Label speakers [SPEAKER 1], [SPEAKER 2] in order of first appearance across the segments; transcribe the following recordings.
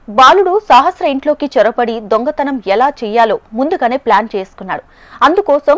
[SPEAKER 1] బాలుడు సహస్ర ఇంట్లోకి చొరబడి దొంగతనం ఎలా చేయాలో ముందుగానే ప్లాన్ చేసుకున్నాడు. అందుకోసం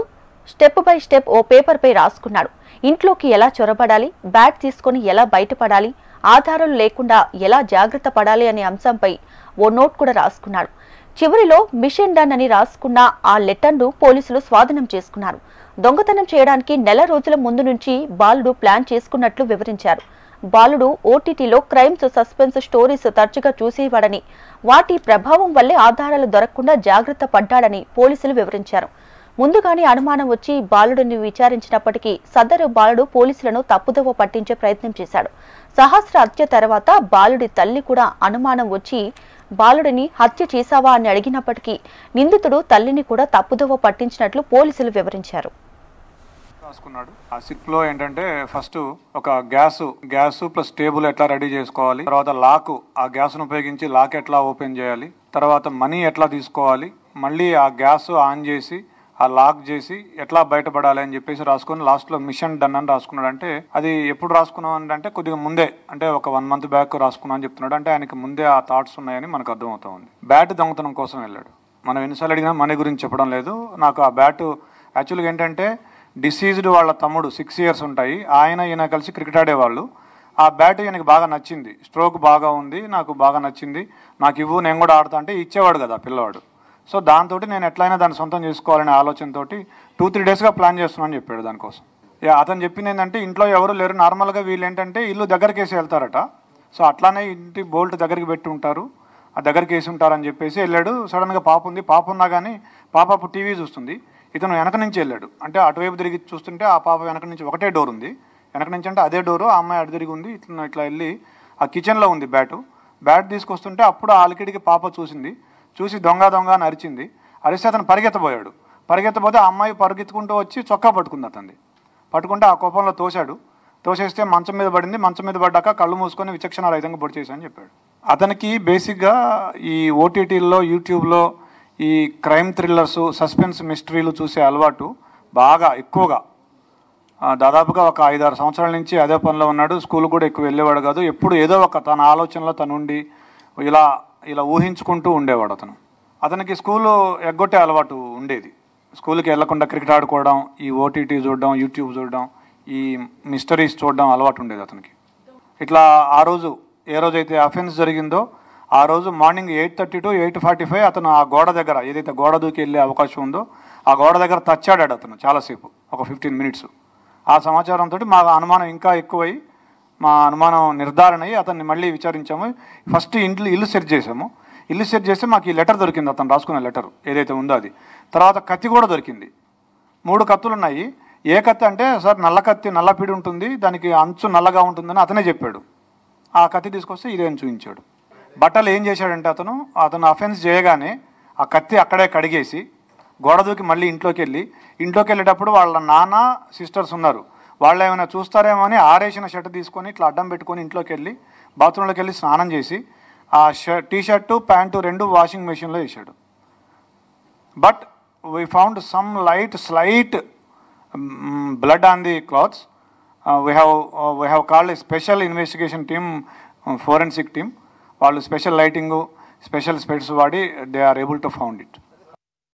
[SPEAKER 1] స్టెప్ బై స్టెప్ ఓ పేపర్ పై రాసుకున్నాడు. ఇంట్లోకి ఎలా చొరబడాలి, బ్యాట్ తీసుకుని ఎలా బయటపడాలి, ఆధారాలు లేకుండా ఎలా జాగ్రత్త పడాలి అనే అంశంపై ఓ నోట్ కూడా రాసుకున్నాడు. చివరిలో మిషన్ డన్ అని రాసుకున్న ఆ లెటర్ను పోలీసులు స్వాధీనం చేసుకున్నారు. దొంగతనం చేయడానికి నెల రోజుల ముందు నుంచి బాలుడు ప్లాన్ చేసుకున్నట్లు వివరించారు. బాలుడు ఓటీటీలో క్రైమ్స్, సస్పెన్స్ స్టోరీస్ తరచుగా చూసేవాడని, వాటి ప్రభావం వల్లే ఆధారాలు దొరకకుండా జాగ్రత్త పడ్డాడని పోలీసులు వివరించారు. ముందుగానే అనుమానం వచ్చి బాలుడిని విచారించినప్పటికీ సదరు బాలుడు పోలీసులను తప్పుదోవ పట్టించే ప్రయత్నం చేశాడు. సహస్ర హత్య తర్వాత బాలుడి తల్లి కూడా అనుమానం వచ్చి బాలుడిని హత్య చేశావా అని అడిగినప్పటికీ నిందితుడు తల్లిని కూడా తప్పుదోవ పట్టించినట్లు పోలీసులు వివరించారు.
[SPEAKER 2] రాసుకున్నాడు. ఆ సిప్ లో ఏంటంటే ఫస్ట్ ఒక గ్యాస్ ప్లస్ టేబుల్ ఎట్లా రెడీ చేసుకోవాలి, తర్వాత లాక్, ఆ గ్యాస్ ను ఉపయోగించి లాక్ ఎట్లా ఓపెన్ చేయాలి, తర్వాత మనీ ఎట్లా తీసుకోవాలి, మళ్ళీ ఆ గ్యాస్ ఆన్ చేసి ఆ లాక్ చేసి ఎట్లా బయటపడాలి అని చెప్పేసి రాసుకుని లాస్ట్ లో మిషన్ డన్ అని రాసుకున్నాడు. అంటే అది ఎప్పుడు రాసుకున్నాం అంటే కొద్దిగా ముందే, అంటే ఒక 1 month బ్యాక్ రాసుకున్నాం అని చెప్తున్నాడు. అంటే ఆయనకి ముందే ఆ థాట్స్ ఉన్నాయని మనకు అర్థమవుతా ఉంది. బ్యాట్ దొంగతనం కోసం వెళ్ళాడు. మనం ఎన్నిసార్లు అడిగినా మనీ గురించి చెప్పడం లేదు. నాకు ఆ బ్యాట్ యాక్చువల్గా ఏంటంటే డిసీజ్డ్ వాళ్ళ తమ్ముడు 6 years ఉంటాయి, ఈయన కలిసి క్రికెట్ ఆడేవాళ్ళు. ఆ బ్యాట్ ఈయనకి బాగా నచ్చింది, స్ట్రోక్ బాగా ఉంది, నాకు బాగా నచ్చింది, నాకు ఇవ్వు నేను కూడా ఆడతా అంటే ఇచ్చేవాడు కదా పిల్లవాడు. సో దాంతో నేను ఎట్లయినా దాన్ని సొంతం చేసుకోవాలనే ఆలోచనతో 2-3 daysగా ప్లాన్ చేస్తున్నాను అని చెప్పాడు. దానికోసం అతను చెప్పింది ఏంటంటే ఇంట్లో ఎవరు లేరు, నార్మల్గా వీళ్ళు ఏంటంటే ఇల్లు దగ్గరికి వేసి వెళ్తారట. సో అట్లానే ఇంటి బోల్ట్ దగ్గరికి పెట్టి ఉంటారు, ఆ దగ్గరికి వేసి ఉంటారని చెప్పేసి వెళ్ళాడు. సడన్గా పాప ఉంది, పాప ఉన్నా కానీ పాప అప్పుడు టీవీ చూస్తుంది. ఇతను వెనక నుంచి వెళ్ళాడు, అంటే అటువైపు తిరిగి చూస్తుంటే ఆ పాప వెనక నుంచి ఒకటే డోర్ ఉంది, వెనక నుంచి అంటే అదే డోరు, ఆ అమ్మాయి అటు తిరిగి ఉంది. ఇట్లా వెళ్ళి ఆ కిచెన్లో ఉంది బ్యాట్ తీసుకొస్తుంటే అప్పుడు ఆ అలికిడికి పాప చూసి దొంగ అని అరిచింది. అరిస్తే అతను పరిగెత్తబోతే ఆ అమ్మాయి పరిగెత్తుకుంటూ వచ్చి చొక్కా పట్టుకుంది. పట్టుకుంటే ఆ కోపంలో తోసేస్తే మంచం మీద పడింది. మంచం మీద పడ్డాక కళ్ళు మూసుకొని విచక్షణారహితంగా పొడి చేశాను అని చెప్పాడు. అతనికి బేసిక్గా ఈ ఓటీటీల్లో, యూట్యూబ్లో ఈ క్రైమ్ థ్రిల్లర్స్, సస్పెన్స్ మిస్టరీలు చూసే అలవాటు బాగా ఎక్కువగా, దాదాపుగా ఒక 5-6 సంవత్సరాల నుంచి అదే పనిలో ఉన్నాడు. స్కూల్ కూడా ఎక్కువ వెళ్ళేవాడు కాదు. ఎప్పుడు ఏదో ఒక తన ఆలోచనలో తనుండి ఇలా ఊహించుకుంటూ ఉండేవాడు. అతనికి స్కూలు ఎగ్గొట్టే అలవాటు ఉండేది. స్కూల్కి వెళ్లకుండా క్రికెట్ ఆడుకోవడం, ఈ ఓటీటీ చూడడం, యూట్యూబ్ చూడడం, ఈ మిస్టరీస్ చూడడం అలవాటు ఉండేది అతనికి. ఇట్లా ఆ రోజు ఏ రోజైతే అఫెన్స్ జరిగిందో ఆ రోజు మార్నింగ్ 8:30 to 8:45 అతను ఆ గోడ దగ్గర, ఏదైతే గోడ దూకి వెళ్ళే అవకాశం ఉందో ఆ గోడ దగ్గర తచ్చాడాడు అతను చాలాసేపు, ఒక 15 minutes. ఆ సమాచారంతో మా అనుమానం ఇంకా ఎక్కువై, మా అనుమానం నిర్ధారణ అయ్యి అతన్ని మళ్ళీ విచారించాము. ఫస్ట్ ఇల్లు సెర్చ్ చేసాము. ఇల్లు సెర్చ్ చేస్తే మాకు ఈ లెటర్ దొరికింది, అతను రాసుకున్న లెటర్ ఏదైతే ఉందో అది. తర్వాత కత్తి కూడా దొరికింది. 3 కత్తులు ఉన్నాయి. ఏ కత్తి అంటే సార్ నల్ల కత్తి, నల్లపిడి ఉంటుంది, దానికి అంచు నల్లగా ఉంటుందని అతనే చెప్పాడు. ఆ కత్తి తీసుకొస్తే ఇదే అని చూపించాడు. బట్టలు ఏం చేశాడంటే అతను అఫెన్స్ చేయగానే ఆ కత్తి అక్కడే కడిగేసి గోడ దూకి మళ్ళీ ఇంట్లోకి వెళ్ళేటప్పుడు వాళ్ళ నాన్న, సిస్టర్స్ ఉన్నారు, వాళ్ళు ఏమైనా చూస్తారేమో అని ఆరేసిన షర్ట్ తీసుకొని ఇట్లా అడ్డం పెట్టుకొని ఇంట్లోకి వెళ్ళి బాత్రూంలోకి వెళ్ళి స్నానం చేసి ఆ టీ-షర్టు, ప్యాంటు 2 వాషింగ్ మెషిన్లో వేసాడు. But we found some slight blood on the clothes. We have called a special investigation team, forensic team. వాళ్ళు స్పెషల్ లైటింగు, స్పెషల్ స్పెట్స్ వాడి they are able to found it.